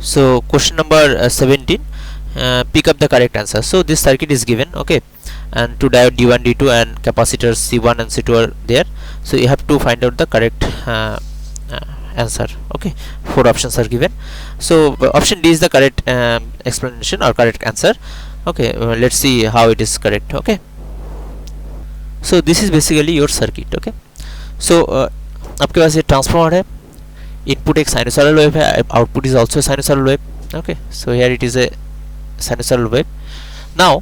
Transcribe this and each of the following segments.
So question number 17, pick up the correct answer. So this circuit is given, okay, and two diode D1 D2 and capacitors C1 and C2 are there. So you have to find out the correct answer. Okay, four options are given. So option D is the correct explanation or correct answer. Okay, let's see how it is correct. Okay, so this is basically your circuit. Okay, so आपके पास ये transformer है, input एक sinusoidal wave है, output is also sinusoidal wave. Okay, so here it is a sinusoidal wave. Now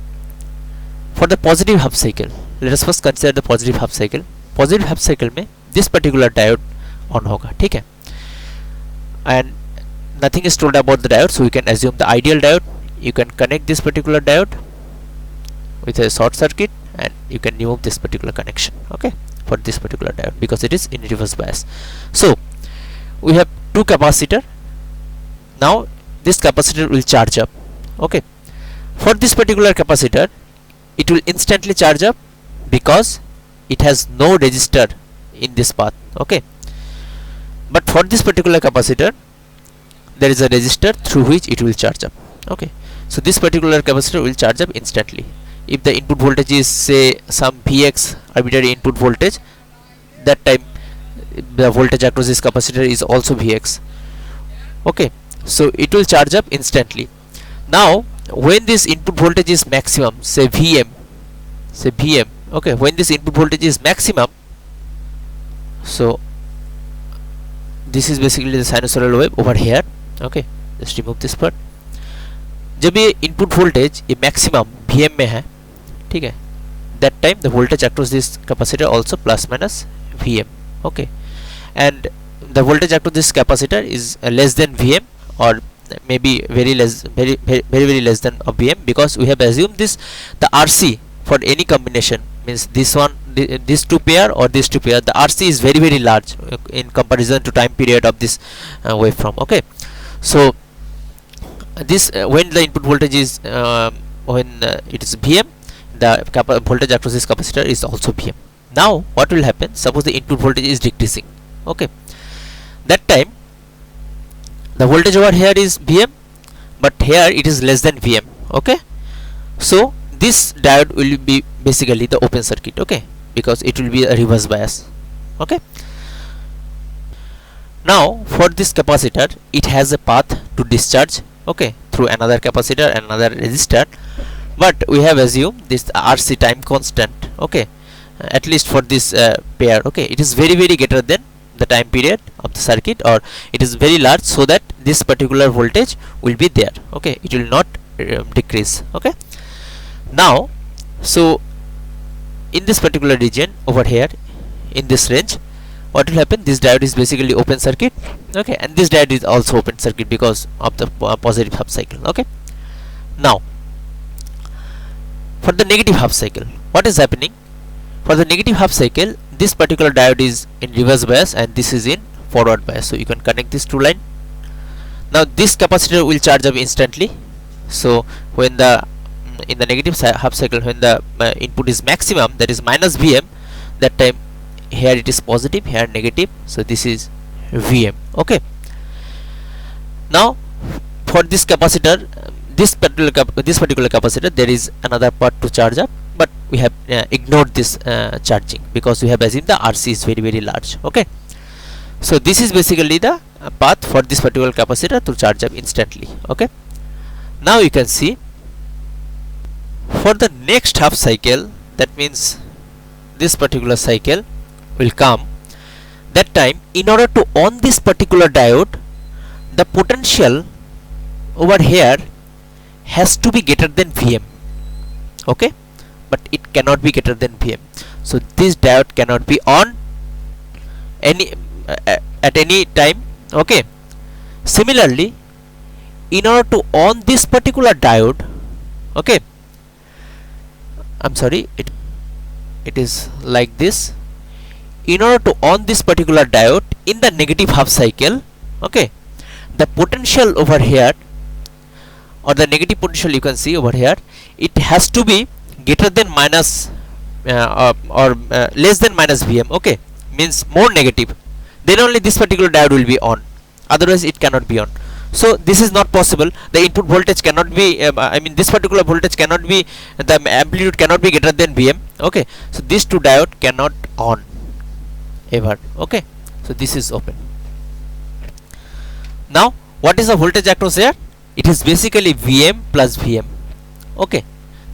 for the positive half cycle, let us first consider the positive half cycle. Positive half cycle में this particular diode on होगा, ठीक है, and nothing is told about the diode, so we can assume the ideal diode. You can connect this particular diode with a short circuit and you can remove this particular connection, okay, for this particular diode because it is in reverse bias. So we have two capacitor. Now this capacitor will charge up. Okay, for this particular capacitor it will instantly charge up because it has no resistor in this path. Okay, but for this particular capacitor there is a resistor through which it will charge up. Okay, so this particular capacitor will charge up instantly. If the input voltage is say some Vx arbitrary input voltage, that time the voltage across this capacitor is also Vx. Okay, so it will charge up instantly. Now when this input voltage is maximum, say Vm, okay, when this input voltage is maximum, so this is basically the sinusoidal wave over here. Okay, just remove this part. जब ये input voltage ये maximum Vm में है, ठीक है, that time the voltage across this capacitor also plus minus Vm. Okay, and the voltage across this capacitor is less than Vm or maybe very less than of Vm because we have assumed this the RC for any combination means this one, this two pair or this two pair, the RC is very large in comparison to time period of this waveform. Okay, so this when the input voltage is it is Vm, the voltage across this capacitor is also Vm. Now what will happen, suppose the input voltage is decreasing. Okay, that time the voltage over here is Vm but here it is less than Vm. Okay, so this diode will be basically the open circuit. Okay, because it will be a reverse bias. Okay, now for this capacitor it has a path to discharge, okay, through another capacitor and another resistor, but we have assumed this RC time constant. Okay, at least for this pair. Okay, it is very greater than the time period of the circuit, or it is very large, so that this particular voltage will be there. Okay, it will not decrease. Okay, now so in this particular region over here in this range, what will happen, this diode is basically open circuit. Okay, and this diode is also open circuit because of the positive half cycle. Okay, now for the negative half cycle, what is happening? For the negative half cycle, this particular diode is in reverse bias and this is in forward bias, so you can connect these two line. Now this capacitor will charge up instantly. So when the in the negative half cycle, when the input is maximum, that is minus Vm, that time here it is positive, here negative, so this is Vm. Okay, now for this capacitor, this particular capacitor, there is another part to charge up, but we have ignored this charging because we have assumed the RC is very large. Okay, so this is basically the path for this particular capacitor to charge up instantly. Okay, now you can see for the next half cycle, that means this particular cycle will come. That time, in order to on this particular diode, the potential over here has to be greater than Vm. Okay, but it cannot be greater than Vm, so this diode cannot be on any at any time. Okay, similarly, in order to on this particular diode, okay, I'm sorry, it is like this. In order to on this particular diode in the negative half cycle, okay, the potential over here, or the negative potential you can see over here, it has to be greater than minus or less than minus Vm. Okay, means more negative, then only this particular diode will be on, otherwise it cannot be on. So this is not possible. The input voltage cannot be I mean this particular voltage cannot be, the amplitude cannot be greater than Vm. Okay, so this two diode cannot on ever. Okay, so this is open. Now what is the voltage across here? It is basically Vm plus Vm. Okay,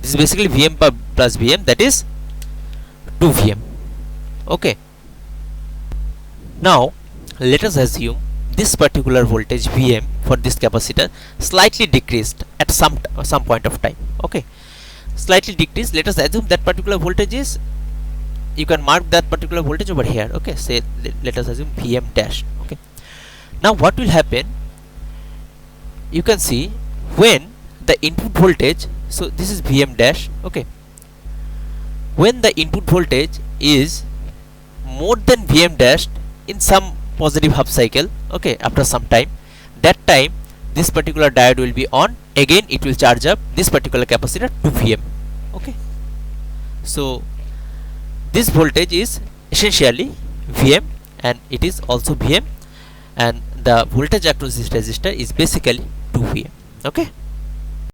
this is basically Vm plus Vm, that is 2 Vm. Okay, now let us assume this particular voltage Vm for this capacitor slightly decreased at some point of time. Okay, slightly decreased. Let us assume that particular voltage is, you can mark that particular voltage over here. Okay, say let us assume Vm dash. Okay, now what will happen? You can see when the input voltage, so this is Vm dash. Okay, when the input voltage is more than Vm dash in some positive half cycle, okay, after some time, that time this particular diode will be on, again it will charge up this particular capacitor to Vm. Okay, so this voltage is essentially Vm and it is also Vm, and the voltage across this resistor is basically 2 Vm. Okay,